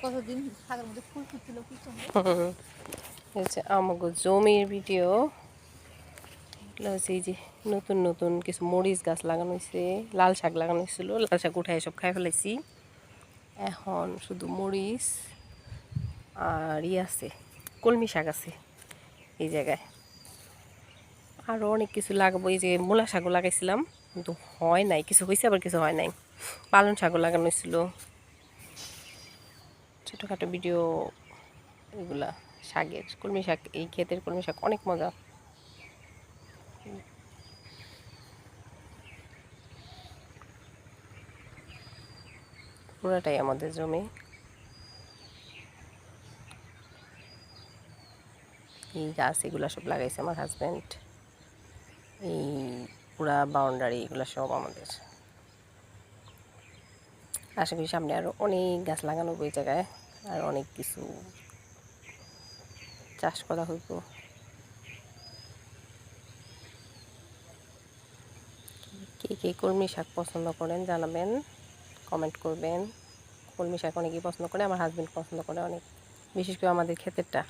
কতদিন শাকের মধ্যে ফুল ফুটছিল কি সুন্দর। হচ্ছে আমাগো জমির ভিডিও। এগুলো হচ্ছে এই যে নতুন নতুন কিছু মরিচ গাছ লাগানো হয়েছে, লাল শাক লাগানো হয়েছিল, লাল শাক উঠায় সব খাই ফেলাইছি। এখন শুধু মরিচ আর আছে, কলমি শাক আছে এই জায়গায়। আরও অনেক কিছু লাগাবো, এই যে মূলা শাকও লাগাইছিলাম কিন্তু হয় নাই, কিছু হয়েছে আবার কিছু হয় নাই। পালং শাকও লাগানো হয়েছিল, ছোটোখাটো ভিডিও এগুলা শাকের। কলমি শাক, এই ক্ষেতের কলমি শাক অনেক মজা। পুরাটাই আমাদের জমি। এই গাছ এগুলো সব লাগাইছে আমার হাজব্যান্ড। এই পুরা বাউন্ডারি এগুলো সব আমাদের। আশা করি সামনে আরও অনেক গাছ লাগানো ওই জায়গায়, আর অনেক কিছু চাষ করা হইব। কে কে কলমি শাক পছন্দ করেন জানাবেন, কমেন্ট করবেন। কলমি শাক অনেকেই পছন্দ করে, আমার হাজব্যান্ড পছন্দ করে অনেক, বিশেষ করে আমাদের ক্ষেতেরটা।